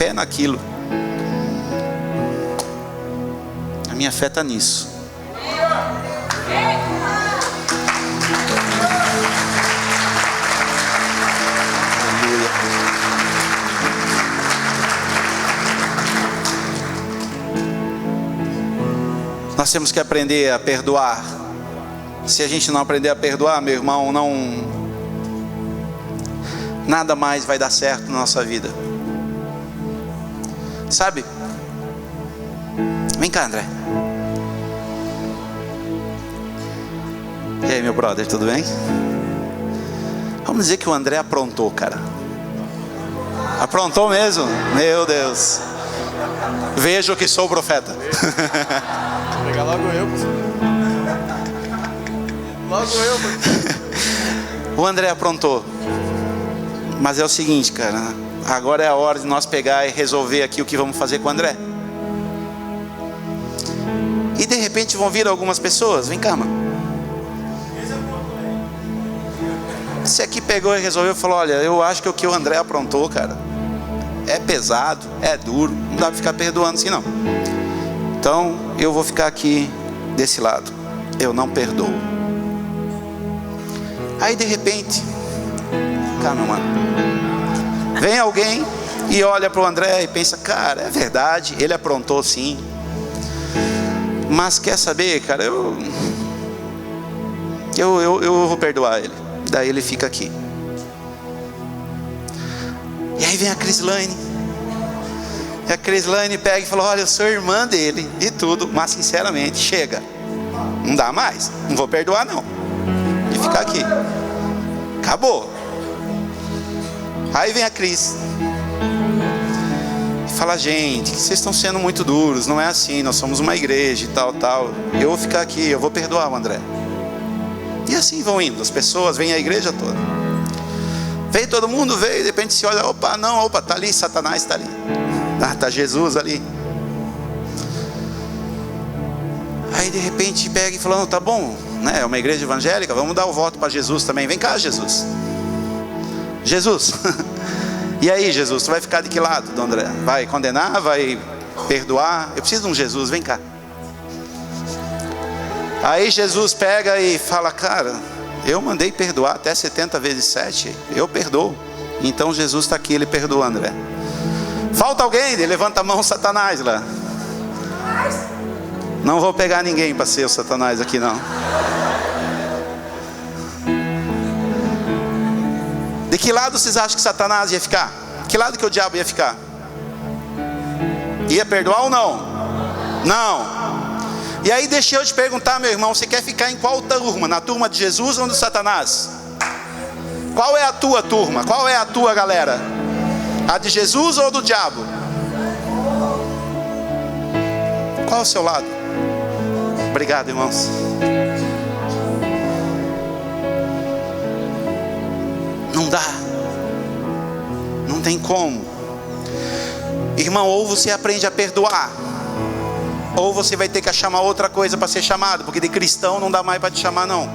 pé naquilo. A minha fé está nisso. Nós temos que aprender a perdoar. Se a gente não aprender a perdoar, meu irmão, nada mais vai dar certo na nossa vida. Sabe? Vem cá, André. E aí, meu brother, tudo bem? Vamos dizer que o André aprontou, cara. Aprontou mesmo? Meu Deus. Vejo que sou o profeta. Vou pegar logo eu. Logo eu. O André aprontou. Mas é o seguinte, cara. Agora é a hora de nós pegar e resolver aqui o que vamos fazer com o André. E de repente vão vir algumas pessoas. Vem cá, mano. Esse aqui pegou e resolveu, falou: olha, eu acho que o que o André aprontou, cara, é pesado, é duro, não dá pra ficar perdoando assim não. Então eu vou ficar aqui desse lado. Eu não perdoo. Aí de repente, calma, mano, vem alguém e olha pro André e pensa: cara, é verdade, ele aprontou sim, mas quer saber, cara, eu vou perdoar ele. Daí ele fica aqui. E aí vem a Crislaine. E a Crislaine pega e fala: olha, eu sou irmã dele e tudo, mas sinceramente, chega, não dá mais, não vou perdoar não. E ficar aqui. Acabou. Aí vem a Cris e fala: gente, vocês estão sendo muito duros, não é assim, nós somos uma igreja e tal. Eu vou ficar aqui, eu vou perdoar o André. E assim vão indo, as pessoas, vêm a igreja toda. Veio todo mundo, veio, de repente se olha: opa, tá ali, Satanás está ali. Tá Jesus ali. Aí de repente pega e fala: não, tá bom, né? É uma igreja evangélica, vamos dar o voto para Jesus também. Vem cá, Jesus. Jesus. E aí, Jesus, tu vai ficar de que lado, do André? Vai condenar, vai perdoar? Eu preciso de um Jesus, vem cá. Aí Jesus pega e fala: cara, eu mandei perdoar até 70 vezes 7, eu perdoo. Então Jesus está aqui, ele perdoa André. Falta alguém? Ele levanta a mão, Satanás lá. Não vou pegar ninguém para ser o Satanás aqui não. De que lado vocês acham que Satanás ia ficar? Que lado que o diabo ia ficar? Ia perdoar ou não? Não. E aí deixa eu te perguntar, meu irmão, você quer ficar em qual turma? Na turma de Jesus ou do Satanás? Qual é a tua turma? Qual é a tua galera? A de Jesus ou do diabo? Qual é o seu lado? Obrigado, irmãos. Não dá. Não tem como. Irmão, ou você aprende a perdoar, ou você vai ter que achar uma outra coisa para ser chamado, porque de cristão não dá mais para te chamar não.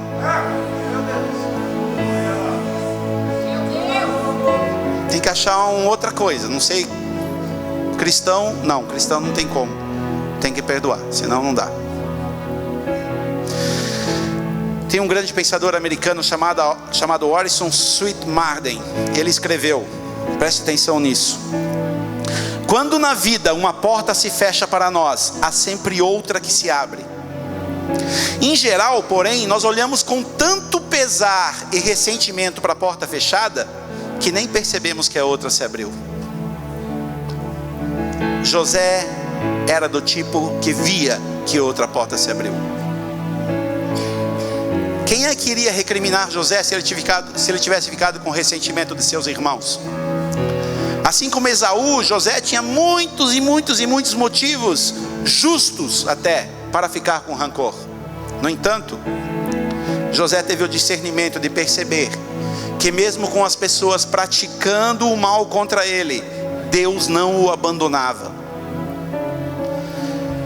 Tem que achar uma outra coisa, não sei. Cristão não tem como. Tem que perdoar, senão não dá. Tem um grande pensador americano chamado Orison Swett Marden. Ele escreveu, preste atenção nisso: quando na vida uma porta se fecha para nós, há sempre outra que se abre. Em geral, porém, nós olhamos com tanto pesar e ressentimento para a porta fechada, que nem percebemos que a outra se abriu. José era do tipo que via que outra porta se abriu. Quem é que iria recriminar José se ele tivesse ficado com ressentimento de seus irmãos? Assim como Esaú, José tinha muitos motivos, justos até, para ficar com rancor. No entanto, José teve o discernimento de perceber que mesmo com as pessoas praticando o mal contra ele, Deus não o abandonava.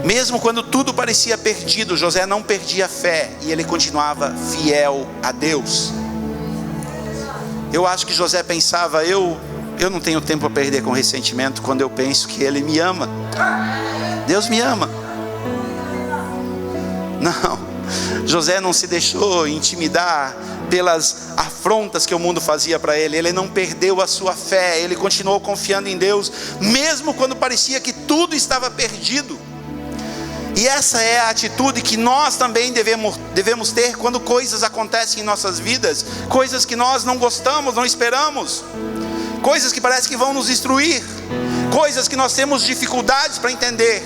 Mesmo quando tudo parecia perdido, José não perdia a fé e ele continuava fiel a Deus. Eu acho que José pensava: eu eu não tenho tempo a perder com ressentimento quando eu penso que Ele me ama. Deus me ama. Não, José não se deixou intimidar pelas afrontas que o mundo fazia para ele. Ele não perdeu a sua fé, ele continuou confiando em Deus, mesmo quando parecia que tudo estava perdido. E essa é a atitude que nós também devemos ter quando coisas acontecem em nossas vidas, coisas que nós não gostamos, não esperamos, coisas que parece que vão nos destruir, coisas que nós temos dificuldades para entender,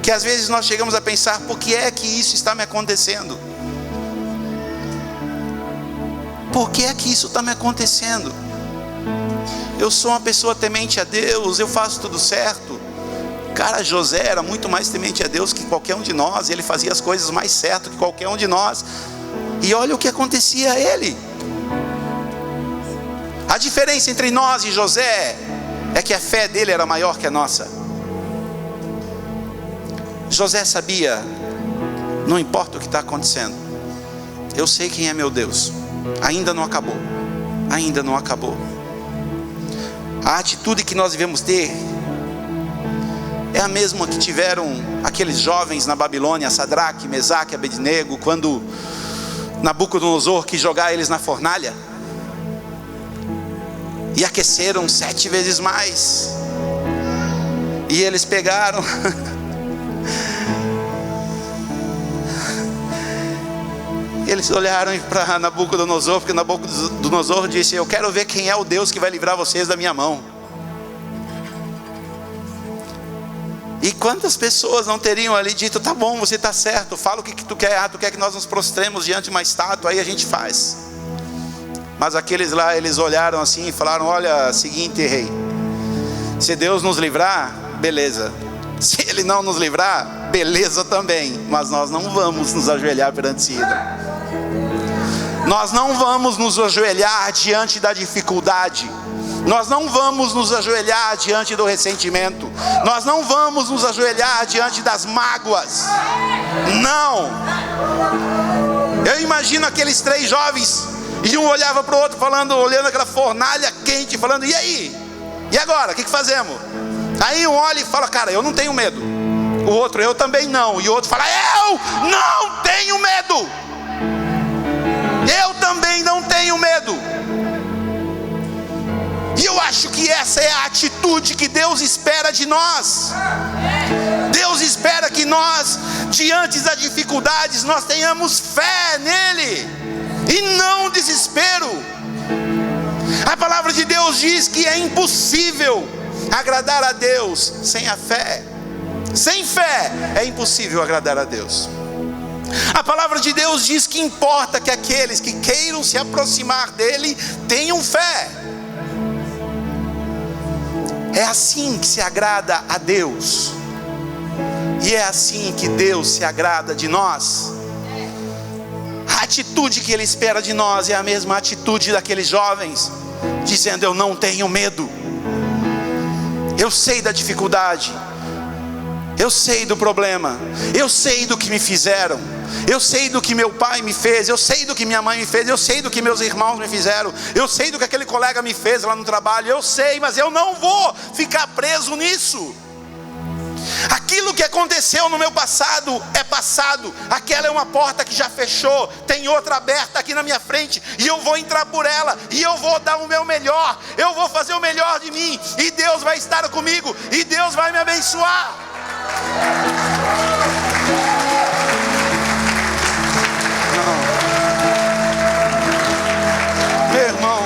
que às vezes nós chegamos a pensar: por que é que isso está me acontecendo? Por que é que isso está me acontecendo? Eu sou uma pessoa temente a Deus, eu faço tudo certo. Cara, José era muito mais temente a Deus que qualquer um de nós. Ele fazia as coisas mais certo que qualquer um de nós. E olha o que acontecia a ele. A diferença entre nós e José é que a fé dele era maior que a nossa. José sabia: não importa o que está acontecendo, eu sei quem é meu Deus. Ainda não acabou. Ainda não acabou. A atitude que nós devemos ter é a mesma que tiveram aqueles jovens na Babilônia, Sadraque, Mesaque e Abednego, quando Nabucodonosor quis jogar eles na fornalha, e aqueceram 7 vezes mais, e eles pegaram eles olharam para Nabucodonosor, porque Nabucodonosor disse: eu quero ver quem é o Deus que vai livrar vocês da minha mão. E quantas pessoas não teriam ali dito: tá bom, você está certo, fala o que tu quer. Ah, tu quer que nós nos prostremos diante de uma estátua? Aí a gente faz. Mas aqueles lá, eles olharam assim e falaram: olha, seguinte, rei, se Deus nos livrar, beleza. Se Ele não nos livrar, beleza também. Mas nós não vamos nos ajoelhar perante esse ídolo. Nós não vamos nos ajoelhar diante da dificuldade. Nós não vamos nos ajoelhar diante do ressentimento. Nós não vamos nos ajoelhar diante das mágoas. Não. Eu imagino aqueles 3 jovens, e um olhava para o outro falando, olhando aquela fornalha quente, falando: e aí? E agora? O que fazemos? Aí um olha e fala: cara, eu não tenho medo. O outro: eu também não. E o outro fala: eu não tenho medo. Eu também não tenho medo. E eu acho que essa é a atitude que Deus espera de nós. Deus espera que nós, diante das dificuldades, nós tenhamos fé nele e não desespero. A palavra de Deus diz que é impossível agradar a Deus sem a fé. Sem fé é impossível agradar a Deus. A palavra de Deus diz que importa que aqueles que queiram se aproximar dele tenham fé. É assim que se agrada a Deus. E é assim que Deus se agrada de nós. A atitude que Ele espera de nós é a mesma atitude daqueles jovens, dizendo: eu não tenho medo. Eu sei da dificuldade, eu sei do problema, eu sei do que me fizeram, eu sei do que meu pai me fez, eu sei do que minha mãe me fez, eu sei do que meus irmãos me fizeram, eu sei do que aquele colega me fez lá no trabalho, eu sei, mas eu não vou ficar preso nisso. Aquilo que aconteceu no meu passado é passado. Aquela é uma porta que já fechou, tem outra aberta aqui na minha frente, e eu vou entrar por ela, e eu vou dar o meu melhor, eu vou fazer o melhor de mim, e Deus vai estar comigo, e Deus vai me abençoar. Meu irmão,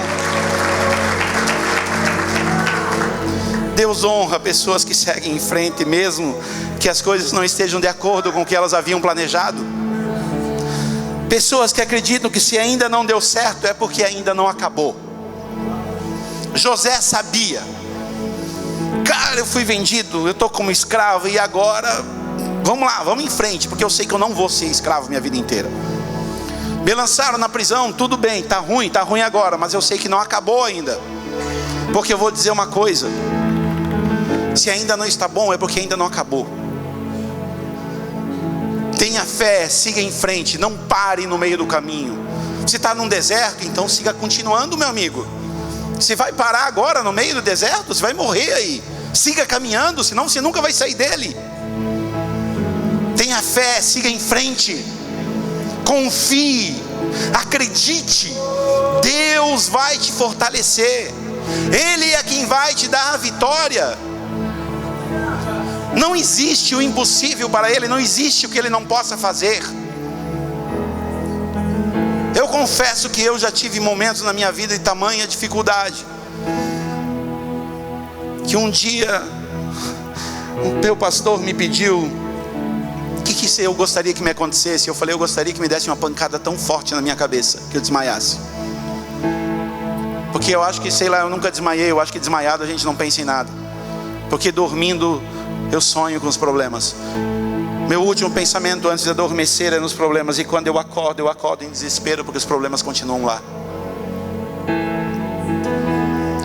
Deus honra pessoas que seguem em frente, mesmo que as coisas não estejam de acordo com o que elas haviam planejado. Pessoas que acreditam que se ainda não deu certo é porque ainda não acabou. José sabia: cara, eu fui vendido, eu estou como escravo, e agora vamos lá, vamos em frente, porque eu sei que eu não vou ser escravo minha vida inteira. Me lançaram na prisão, tudo bem, tá ruim agora, mas eu sei que não acabou ainda. Porque eu vou dizer uma coisa: se ainda não está bom é porque ainda não acabou. Tenha fé, siga em frente, não pare no meio do caminho. Se está num deserto, então siga continuando, meu amigo. Você vai parar agora no meio do deserto? Você vai morrer aí. Siga caminhando, senão você nunca vai sair dele. Tenha fé, siga em frente. Confie, acredite. Deus vai te fortalecer. Ele é quem vai te dar a vitória. Não existe o impossível para Ele, não existe o que Ele não possa fazer. Eu confesso que eu já tive momentos na minha vida de tamanha dificuldade, que um dia o meu pastor me pediu o que eu gostaria que me acontecesse. Eu falei, eu gostaria que me desse uma pancada tão forte na minha cabeça, que eu desmaiasse. Porque eu acho que, sei lá, eu nunca desmaiei. Eu acho que desmaiado a gente não pensa em nada, porque dormindo eu sonho com os problemas. Meu último pensamento antes de adormecer é nos problemas. E quando eu acordo em desespero, porque os problemas continuam lá.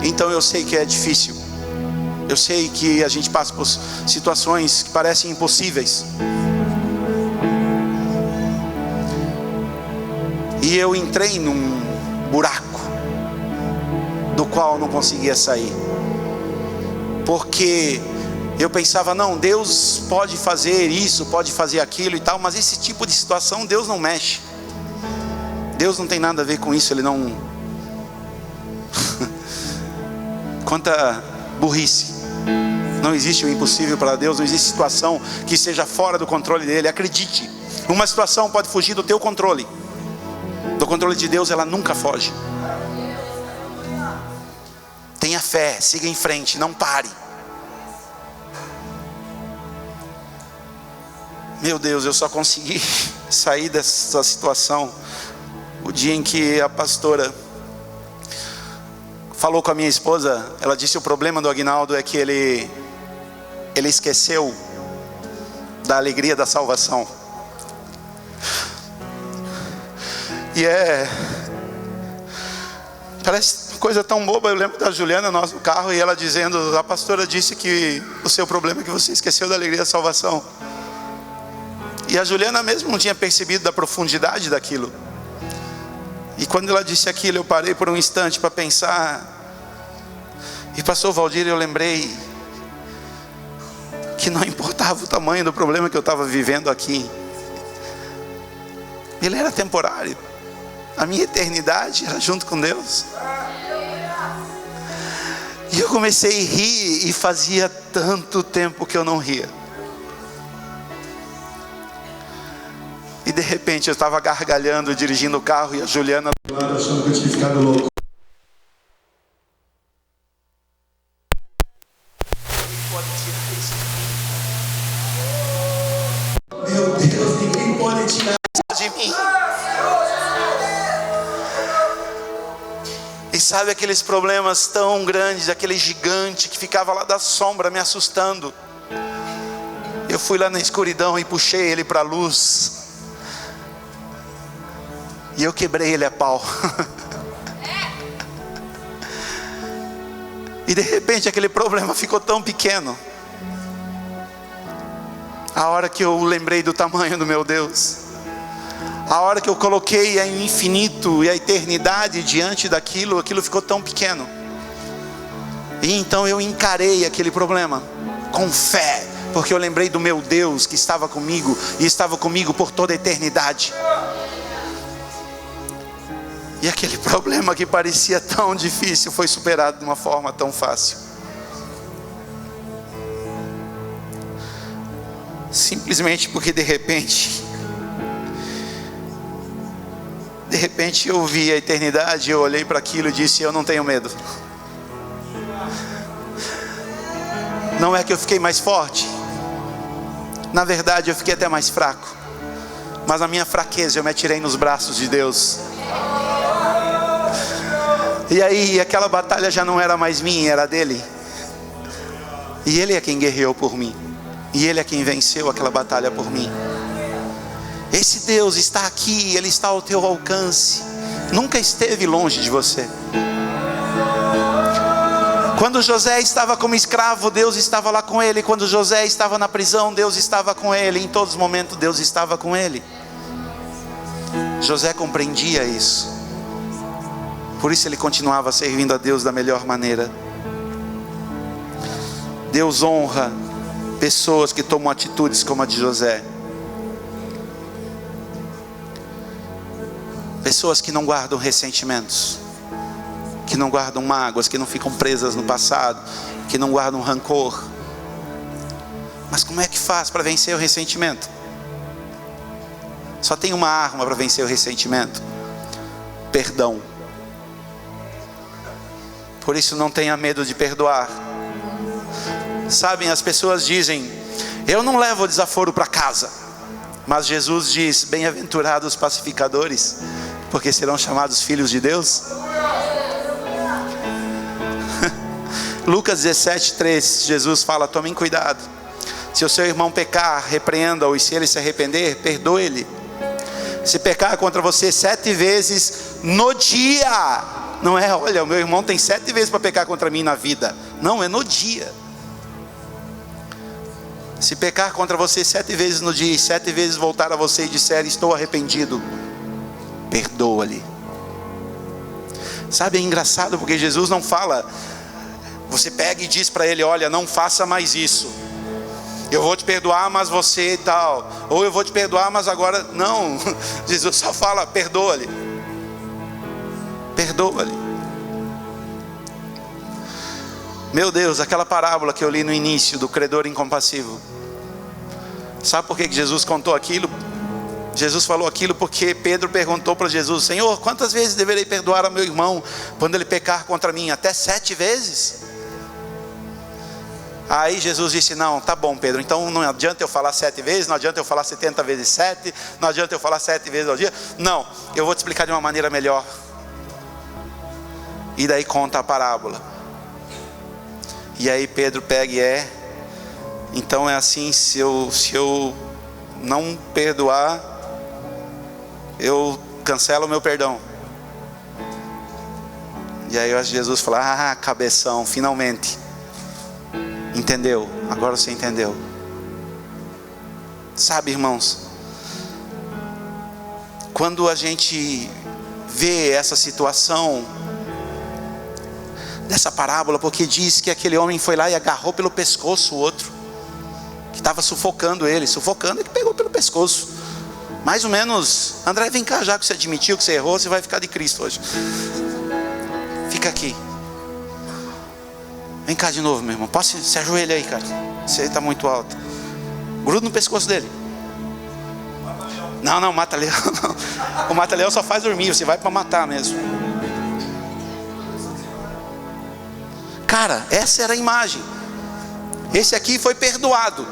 Então eu sei que é difícil. Eu sei que a gente passa por situações que parecem impossíveis. E eu entrei num buraco do qual eu não conseguia sair. Porque eu pensava, não, Deus pode fazer isso, pode fazer aquilo e tal, mas esse tipo de situação Deus não mexe. Deus não tem nada a ver com isso, Ele não... Quanta burrice. Não existe o impossível para Deus, não existe situação que seja fora do controle dEle. Acredite, uma situação pode fugir do teu controle. Do controle de Deus ela nunca foge. Tenha fé, siga em frente, não pare. Meu Deus, eu só consegui sair dessa situação o dia em que a pastora falou com a minha esposa. Ela disse, o problema do Aguinaldo é que ele esqueceu da alegria da salvação. E parece coisa tão boba. Eu lembro da Juliana, no carro, e ela dizendo, a pastora disse que o seu problema é que você esqueceu da alegria da salvação. E a Juliana mesmo não tinha percebido da profundidade daquilo. E quando ela disse aquilo, eu parei por um instante para pensar. E pastor Valdir, eu lembrei que não importava o tamanho do problema que eu estava vivendo aqui, ele era temporário. A minha eternidade era junto com Deus. E eu comecei a rir, e fazia tanto tempo que eu não ria. E de repente eu estava gargalhando, dirigindo o carro, e a Juliana do lado achando que eu tinha ficado louco. Meu Deus, ninguém pode tirar isso de mim. E sabe aqueles problemas tão grandes, aquele gigante que ficava lá da sombra me assustando. Eu fui lá na escuridão e puxei ele para a luz. E eu quebrei ele a pau. E de repente aquele problema ficou tão pequeno. A hora que eu lembrei do tamanho do meu Deus, a hora que eu coloquei o infinito e a eternidade diante daquilo, aquilo ficou tão pequeno. E então eu encarei aquele problema com fé, porque eu lembrei do meu Deus que estava comigo, e estava comigo por toda a eternidade. E aquele problema que parecia tão difícil foi superado de uma forma tão fácil. Simplesmente porque de repente eu vi a eternidade, eu olhei para aquilo e disse, eu não tenho medo. Não é que eu fiquei mais forte. Na verdade eu fiquei até mais fraco. Mas na minha fraqueza eu me atirei nos braços de Deus. E aí aquela batalha já não era mais minha, era dele. E ele é quem guerreou por mim. E ele é quem venceu aquela batalha por mim. Esse Deus está aqui, Ele está ao teu alcance. Nunca esteve longe de você. Quando José estava como escravo, Deus estava lá com ele. Quando José estava na prisão, Deus estava com ele. Em todos os momentos Deus estava com ele. José compreendia isso. Por isso ele continuava servindo a Deus da melhor maneira. Deus honra pessoas que tomam atitudes como a de José. Pessoas que não guardam ressentimentos, que não guardam mágoas, que não ficam presas no passado, que não guardam rancor. Mas como é que faz para vencer o ressentimento? Só tem uma arma para vencer o ressentimento: perdão. Por isso não tenha medo de perdoar. Sabem, as pessoas dizem: eu não levo o desaforo para casa. Mas Jesus diz: bem-aventurados os pacificadores, porque serão chamados filhos de Deus. Lucas 17:3, Jesus fala: tomem cuidado. Se o seu irmão pecar, repreenda-o, e se ele se arrepender, perdoe-lhe. Se pecar contra você 7 vezes no dia, não é, olha, o meu irmão tem 7 vezes para pecar contra mim na vida. Não, é no dia. Se pecar contra você 7 vezes no dia, e 7 vezes voltar a você e disser: estou arrependido, perdoa-lhe. Sabe, é engraçado porque Jesus não fala, você pega e diz para ele: olha, não faça mais isso, eu vou te perdoar, mas você e tal, ou eu vou te perdoar, mas agora não. Jesus só fala: perdoa-lhe, perdoa-lhe. Meu Deus, aquela parábola que eu li no início do credor incompassivo, sabe por que Jesus contou aquilo? Jesus falou aquilo porque Pedro perguntou para Jesus: Senhor, quantas vezes deverei perdoar a meu irmão quando ele pecar contra mim? Até 7 vezes? Aí Jesus disse: não, tá bom, Pedro, então não adianta eu falar 7 vezes, não adianta eu falar 70 vezes 7, não adianta eu falar 7 vezes ao dia. Não, eu vou te explicar de uma maneira melhor. E daí conta a parábola. E aí Pedro pega e então é assim, se eu não perdoar, eu cancelo o meu perdão. E aí Jesus fala: ah, cabeção, finalmente entendeu, agora você entendeu. Sabe, irmãos, quando a gente vê essa situação dessa parábola, porque diz que aquele homem foi lá e agarrou pelo pescoço o outro que estava sufocando ele, ele pegou pelo pescoço, mais ou menos: André, vem cá, já que você admitiu que você errou, você vai ficar de Cristo hoje, fica aqui, vem cá de novo, meu irmão, se ajoelha aí, cara, você está muito alto, gruda no pescoço dele. Não, mata-leão não. O mata-leão só faz dormir, você vai para matar mesmo. Cara, essa era a imagem. Esse aqui foi perdoado.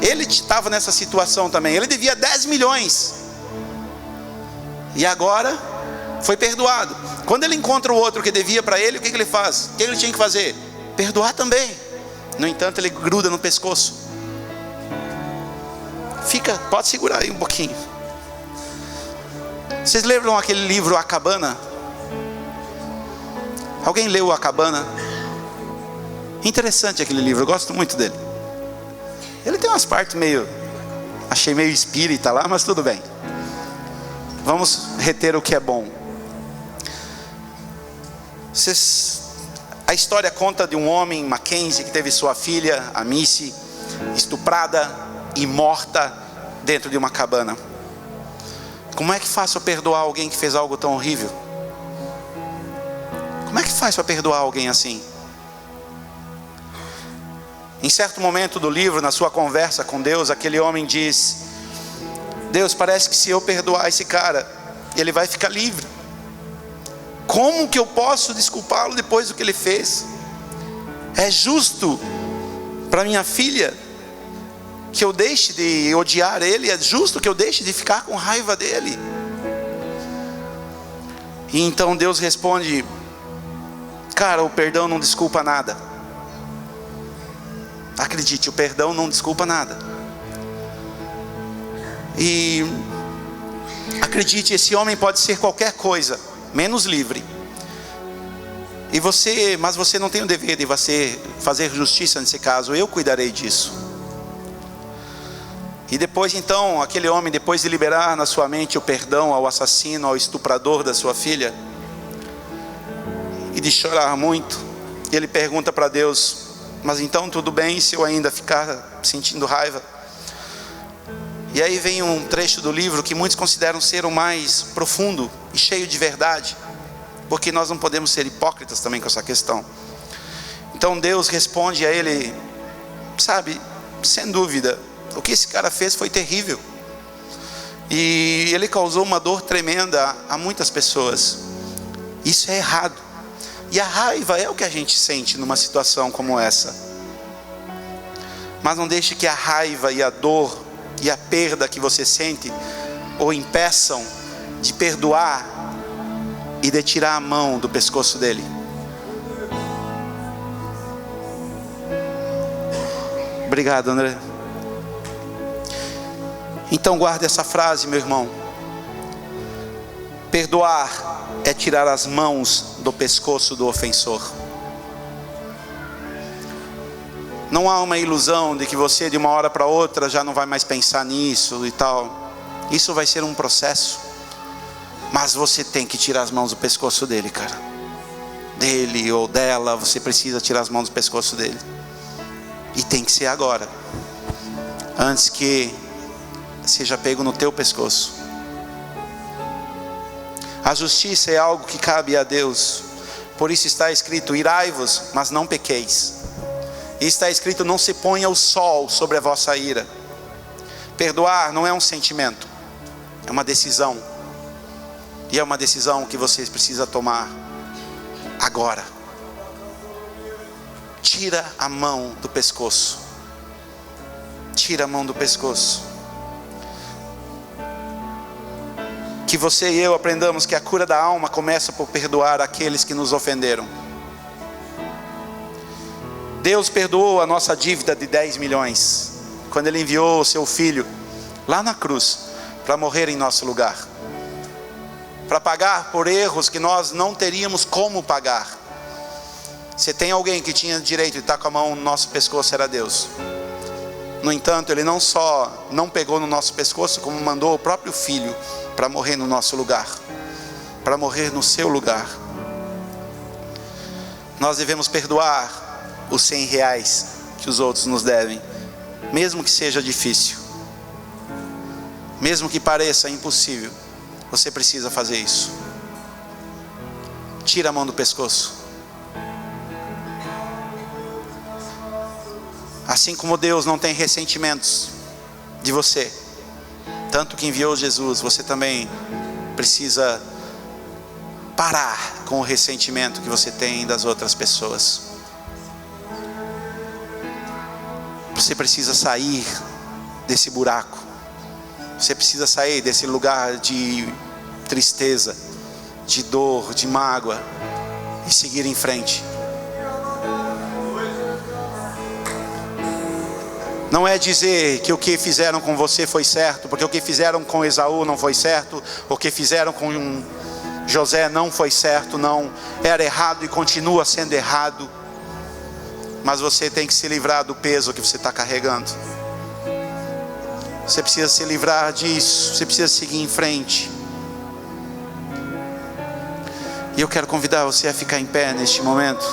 Ele estava nessa situação também. Ele devia 10 milhões. E agora foi perdoado. Quando ele encontra o outro que devia para ele, o que ele faz? O que ele tinha que fazer? Perdoar também. No entanto, ele gruda no pescoço. Pode segurar aí um pouquinho. Vocês lembram aquele livro A Cabana? Alguém leu A Cabana? Interessante aquele livro, eu gosto muito dele. Ele tem umas partes achei meio espírita lá, mas tudo bem. Vamos reter o que é bom. A história conta de um homem, Mackenzie, que teve sua filha, a Missy, estuprada e morta dentro de uma cabana. Como é que faço para perdoar alguém que fez algo tão horrível? Como é que faz para perdoar alguém assim? Em certo momento do livro, na sua conversa com Deus, aquele homem diz: Deus, parece que se eu perdoar esse cara, ele vai ficar livre. Como que eu posso desculpá-lo depois do que ele fez? É justo para minha filha que eu deixe de odiar ele? É justo que eu deixe de ficar com raiva dele? E então Deus responde: cara, o perdão não desculpa nada. Acredite, o perdão não desculpa nada. E acredite, esse homem pode ser qualquer coisa menos livre. Mas você não tem o dever de você fazer justiça nesse caso. Eu cuidarei disso. E depois então, aquele homem, depois de liberar na sua mente o perdão ao assassino, ao estuprador da sua filha, e de chorar muito, ele pergunta para Deus: mas então tudo bem se eu ainda ficar sentindo raiva? E aí vem um trecho do livro que muitos consideram ser o mais profundo e cheio de verdade, porque nós não podemos ser hipócritas também com essa questão. Então Deus responde a ele: sabe, sem dúvida, o que esse cara fez foi terrível, e ele causou uma dor tremenda a muitas pessoas. Isso é errado. E a raiva é o que a gente sente numa situação como essa. Mas não deixe que a raiva e a dor e a perda que você sente o impeçam de perdoar e de tirar a mão do pescoço dele. Obrigado, André. Então guarde essa frase, meu irmão. Perdoar é tirar as mãos do pescoço do ofensor. Não há uma ilusão de que você de uma hora para outra já não vai mais pensar nisso e tal. Isso vai ser um processo. Mas você tem que tirar as mãos do pescoço dele, cara. Dele ou dela, você precisa tirar as mãos do pescoço dele. E tem que ser agora, antes que seja pego no teu pescoço. A justiça é algo que cabe a Deus. Por isso está escrito: irai-vos, mas não pequeis. E está escrito: não se ponha o sol sobre a vossa ira. Perdoar não é um sentimento, é uma decisão. E é uma decisão que você precisa tomar agora. Tira a mão do pescoço. Tira a mão do pescoço. Que você e eu aprendamos que a cura da alma começa por perdoar aqueles que nos ofenderam. Deus perdoou a nossa dívida de 10 milhões, quando Ele enviou o seu Filho lá na cruz, para morrer em nosso lugar, para pagar por erros que nós não teríamos como pagar. Se tem alguém que tinha direito de estar com a mão no nosso pescoço, era Deus. No entanto, Ele não só não pegou no nosso pescoço, como mandou o próprio Filho para morrer no nosso lugar, para morrer no seu lugar. Nós devemos perdoar os 100 reais que os outros nos devem, mesmo que seja difícil, mesmo que pareça impossível. Você precisa fazer isso. Tira a mão do pescoço. Assim como Deus não tem ressentimentos de você, tanto que enviou Jesus, você também precisa parar com o ressentimento que você tem das outras pessoas. Você precisa sair desse buraco. Você precisa sair desse lugar de tristeza, de dor, de mágoa, e seguir em frente. Não é dizer que o que fizeram com você foi certo, porque o que fizeram com Esaú não foi certo, o que fizeram com José não foi certo, não. Era errado e continua sendo errado. Mas você tem que se livrar do peso que você está carregando. Você precisa se livrar disso. Você precisa seguir em frente. E eu quero convidar você a ficar em pé neste momento.